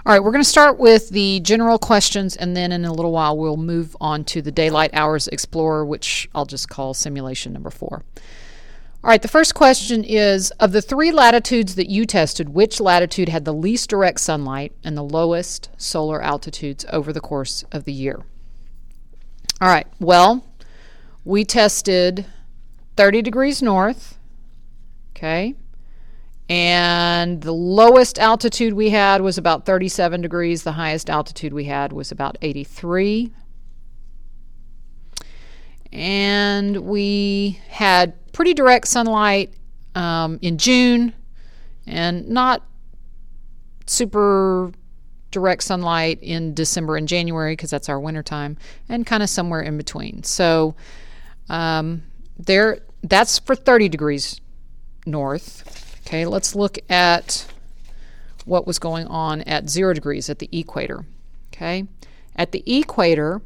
All right, we're going to start with the general questions, and then in a little while we'll move on to the Daylight Hours Explorer, which I'll just call simulation number 4. All right, the first question is, of the 3 latitudes that you tested, which latitude had the least direct sunlight and the lowest solar altitudes over the course of the year? All right, well, we tested 30 degrees north, okay, and the lowest altitude we had was about 37 degrees. The highest altitude we had was about 83. And we had pretty direct sunlight in June, and not super direct sunlight in December and January because that's our winter time, and kind of somewhere in between. So that's for 30 degrees north. Okay, let's look at what was going on at 0 degrees at the equator. Okay, at the equator,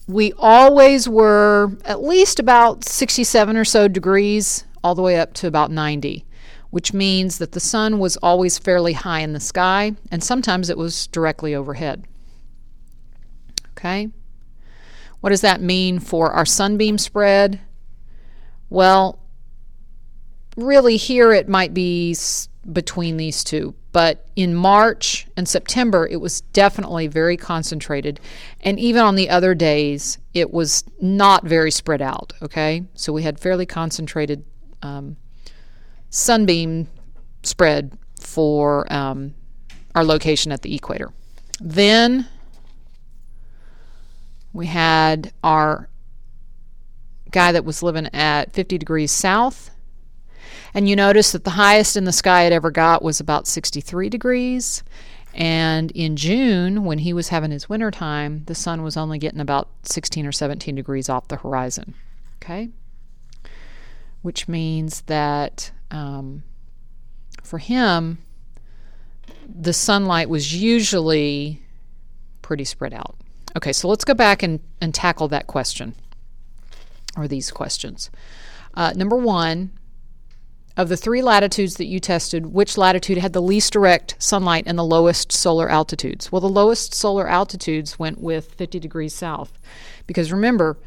we always were at least about 67 or so degrees, all the way up to about 90, which means that the sun was always fairly high in the sky, and sometimes it was directly overhead. Okay? What does that mean for our sunbeam spread? Well, really here it might be between these two, but in March and September it was definitely very concentrated, and even on the other days it was not very spread out. Okay, so we had fairly concentrated sunbeam spread for our location at the equator. Then we had our guy that was living at 50 degrees south. And you notice that the highest in the sky it ever got was about 63 degrees. And in June, when he was having his winter time, the sun was only getting about 16 or 17 degrees off the horizon. Okay? Which means that for him, the sunlight was usually pretty spread out. Okay, so let's go back and tackle that question, or these questions. Number 1, of the 3 latitudes that you tested, which latitude had the least direct sunlight and the lowest solar altitudes? Well, the lowest solar altitudes went with 50 degrees south, because remember,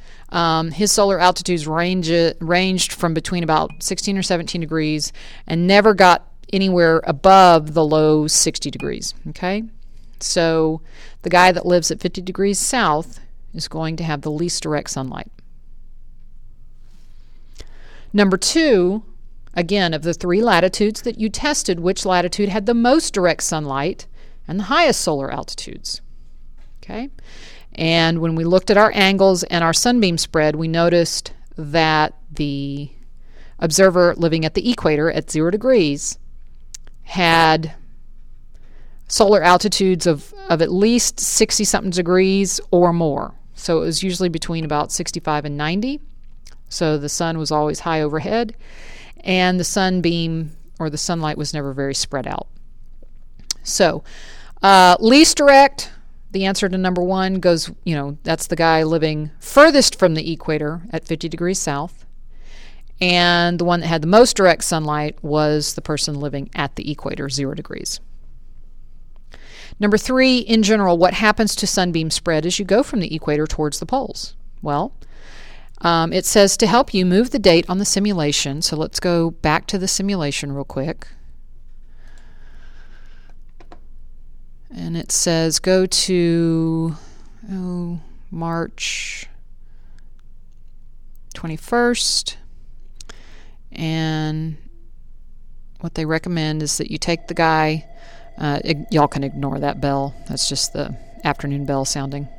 his solar altitudes ranged from between about 16 or 17 degrees and never got anywhere above the low 60 degrees. Okay? So the guy that lives at 50 degrees south is going to have the least direct sunlight. Number 2, again, of the 3 latitudes that you tested, which latitude had the most direct sunlight and the highest solar altitudes? Okay? And when we looked at our angles and our sunbeam spread, we noticed that the observer living at the equator at 0 degrees had solar altitudes of at least 60-something degrees or more. So it was usually between about 65 and 90. So the sun was always high overhead, and the sunbeam or the sunlight was never very spread out. So least direct, the answer to number 1 goes, that's the guy living furthest from the equator at 50 degrees south. And the one that had the most direct sunlight was the person living at the equator, 0 degrees. Number 3, in general, what happens to sunbeam spread as you go from the equator towards the poles? Well, it says to help you move the date on the simulation. So let's go back to the simulation real quick. And it says go to March 21st. And what they recommend is that you take the guy, y'all can ignore that bell. That's just the afternoon bell sounding.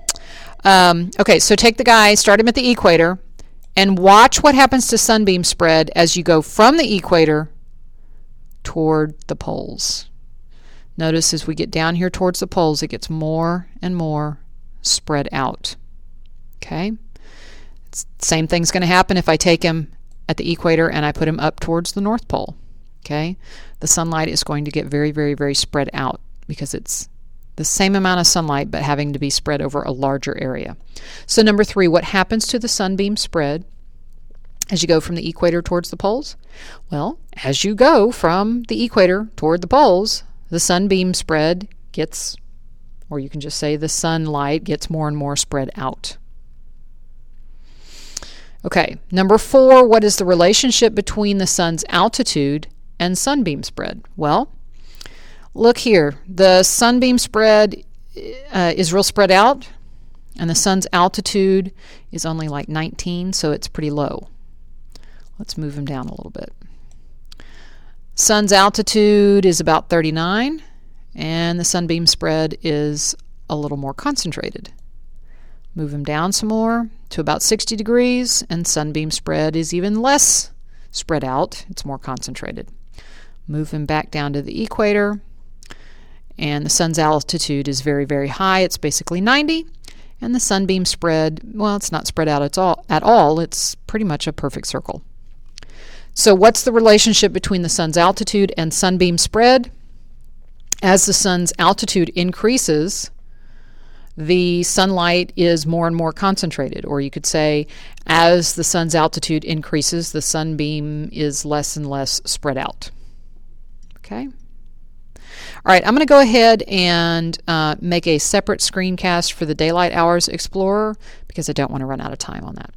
Okay, so take the guy, start him at the equator, and watch what happens to sunbeam spread as you go from the equator toward the poles. Notice as we get down here towards the poles, it gets more and more spread out. Okay? Same thing's going to happen if I take him at the equator and I put him up towards the North Pole. Okay? The sunlight is going to get very, very, very spread out because it's the same amount of sunlight but having to be spread over a larger area. So number 3, what happens to the sunbeam spread as you go from the equator towards the poles? Well, as you go from the equator toward the poles, the sunbeam spread gets, or you can just say the sunlight gets more and more spread out. Okay, number 4, what is the relationship between the sun's altitude and sunbeam spread? Well, look here. The sunbeam spread is real spread out, and the sun's altitude is only like 19, so it's pretty low. Let's move him down a little bit. Sun's altitude is about 39, and the sunbeam spread is a little more concentrated. Move him down some more to about 60 degrees, and sunbeam spread is even less spread out. It's more concentrated. Move him back down to the equator, and the sun's altitude is very, very high. It's basically 90, and the sunbeam spread, well, it's not spread out at all. It's pretty much a perfect circle. So what's the relationship between the sun's altitude and sunbeam spread? As the sun's altitude increases, the sunlight is more and more concentrated, or you could say as the sun's altitude increases, the sunbeam is less and less spread out. Okay? All right, I'm going to go ahead and make a separate screencast for the Daylight Hours Explorer because I don't want to run out of time on that.